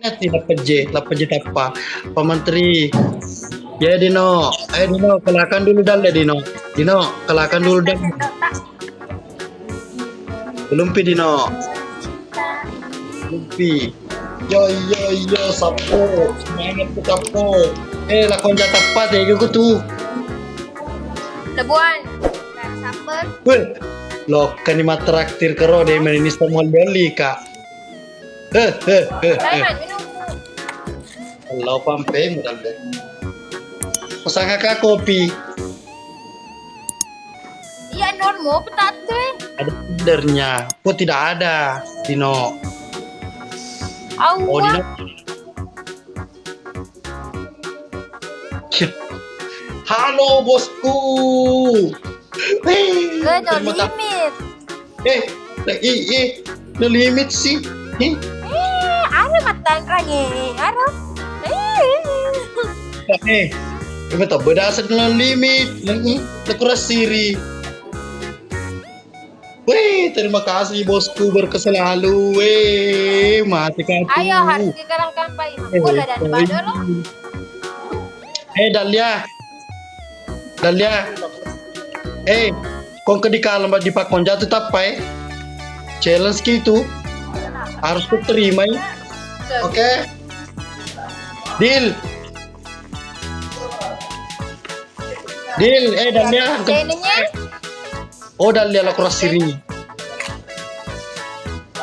Nanti dapat J apa? Pak Menteri. Ya Dino, ayo Dino, kelahkan dulu dah Dino. Dino, kelahkan dulu dah. Belum pi Dino. Belum pi. Yo, sapo. Semangat tu sapo. Lakon jat apa deh juga tuh. Lebuan. Saper. Weh, lo kan lima traktir kero deh ini semua beli kak. Jangan minum. Kalau pampe mudah deh. Pesan kakak kopi. Iya normal petat Ada tendernya. Kok tidak ada, Dino? Oh, Awak. Dino. Halo bosku. No terima kasih. limit. No limit sih. Ada matan ranye. Ada. Ini tak berdasar no limit. Terkuras siri. Terima kasih bosku berkeselalu. Mati kau. Ayo harus sekarang kampai. Bola dan badol. Dalia. Kau kedikalan di pakon jatuh tapai. Challenge gitu harus terima. Oke. Deal. Dalia. Jadinya Oh, Dalia lah keras siri.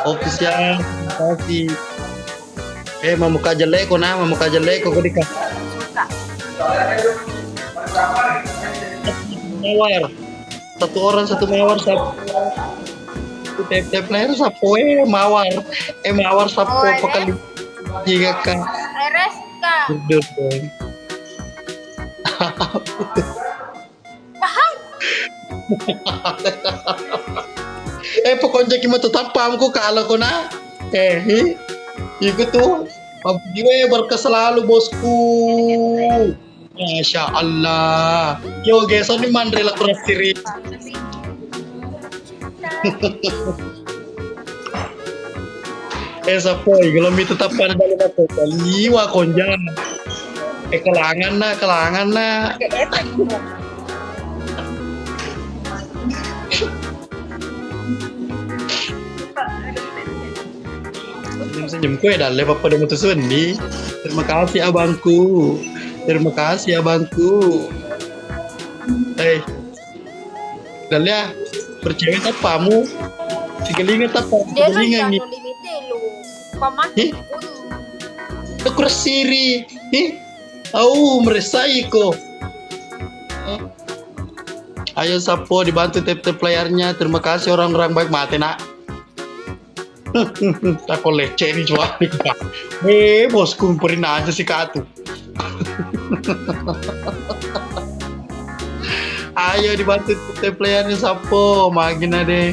Ofisial. Kasih. Mamuka jelek kau kedika. suka. Mawar. Satu orang satu mawar sapu. Tep player sapu mawar. Mawar sapu pekali. Jika kan. Reres kak. Duduk dong. Paham? Pokoknya kita tetap paham ko kalau ko na. Itu tuh. Gue berkeselalu bosku. Masya Allah. Yo guys, ini mandrela keras siri. Sapoy, kalau mi tetap pada dalam aku. Liwa konjang. Kelangan na. Senyum kue dah lepas pada mutusun ni. Terima kasih abangku. Dalia, percaya tapamu. Sigalingan tapa. Dia kan Sigalingan ni. jangan limite lu. Pamati pun. Keras siri. Meresai ko. Ayo Sapo dibantu tap layarnya. Terima kasih orang-orang baik mati nak. Aku leceh ni cuma. Bosku kumpurin aja si katu. Ayo dibantu tap layarnya Sapo. Makin ada.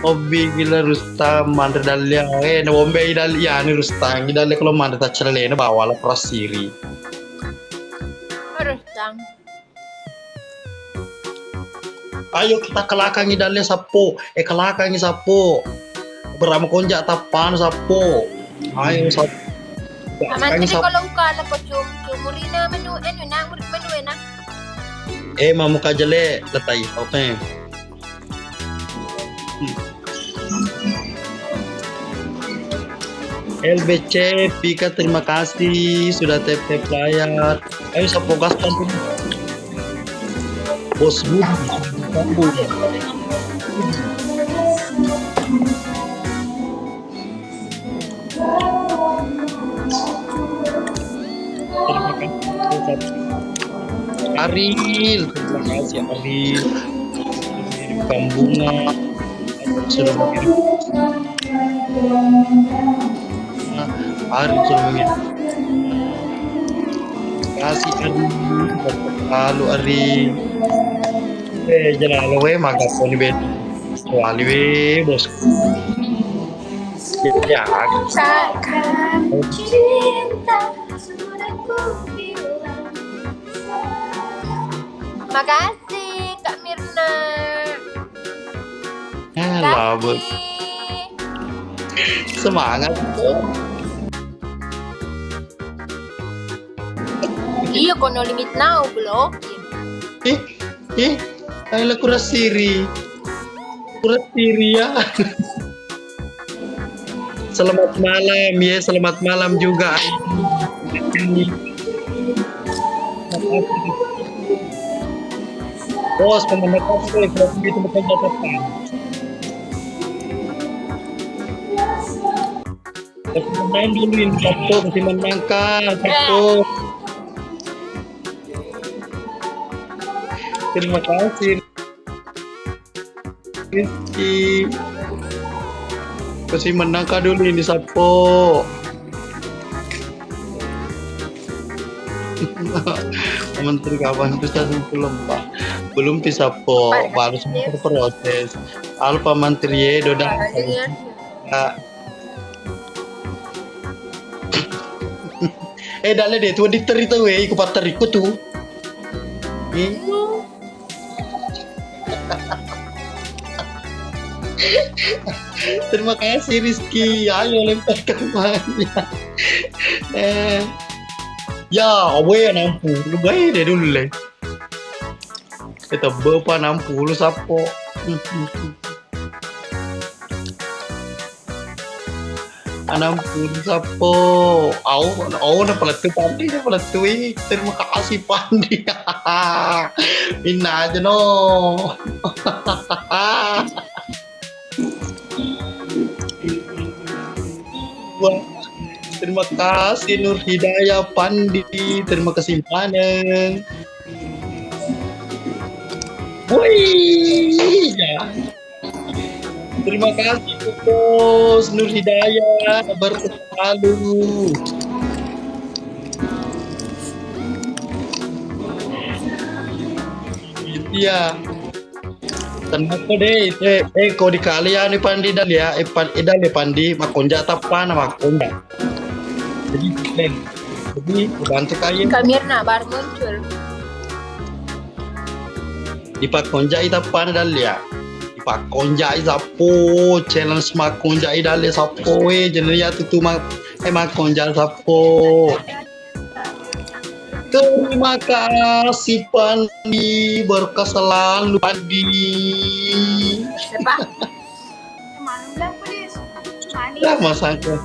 Hobi gila Rustam mandar Dalia. Na bombe Dalia ni Rustam. Dalia kalau mandar tak cerele na bawa lah keras siri. Harus dang. Ayo kita kelakangi Dalia Sapo. Kelakangi Sapo. Berama konjak tapan Sapo. Ayo Sapo. Aman tadi kalau ukala ko cumurina menu nang menu enak. Mamu kajale letai. Oke. LBC Pika terima kasih sudah tap layar. Ayo Sapo gaskan bos Budi. Aril, terima kasih Aril. Kirimkan bunga. Sudah mengirim. Aril sudah mengirim. Terima kasih Aril. Halo Aril. Jangan lupa makan poni bed. Wali bosku. Ya. Takkan cinta sudah ku bilang. Makasih Kak Mirna. Halo, bos. Kasih. Semangat. Iya, kung no limit na, blok. Ay, kuras siri. Kuras siri ya. Selamat malam ya, selamat malam juga. Bos, pemenang kafe, kalau begitu bukan catatan. Main dulu ini satu, masih menangkan satu. Terima kasih Rizky. Kasih menangkan dulu ini Sapo. Menteri kapan itu belum Pak, belum bisa po, harus berproses. Alpa Menteri Doda. Dale deh tuh diterita weh, ikut pateriku tuh. Terima kasih Rizky, ayo lempar kemana? Ya, awe 60 baik deh dulu leh. Kita bepa 60 sapo. 60 sapo. Au na peletu Pandi, na peletu terima kasih Pandi. Minna aja no. Wah, terima kasih Nur Hidayah Pandi, terima kasih Paneng. Woi, ya. Terima kasih Bos Nur Hidayah, berlalu. Iya. Kenapa deh? Kau di kalian nih Pandi dan ya, dal ya Pandi, makonja tapan makonja. Jadi bantu kalian. Kamirna baru muncul. Di pakonja tapan dal ya. Di pakonja sapo, challenge makonja dal ya sapo jadi ya tutu makonja sapo. Terima kasih Pandi, berkah selalu Pandi. Siapa? Masanya.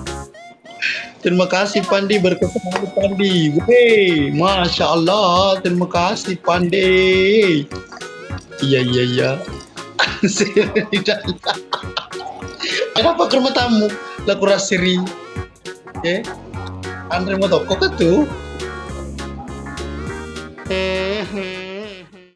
Terima kasih Pandi, berkah selalu Pandi. Wey, Masya Allah, terima kasih Pandi. Iya. Kenapa ke rumah tamu? Laku rasiri. Andre mau toko ke tuh?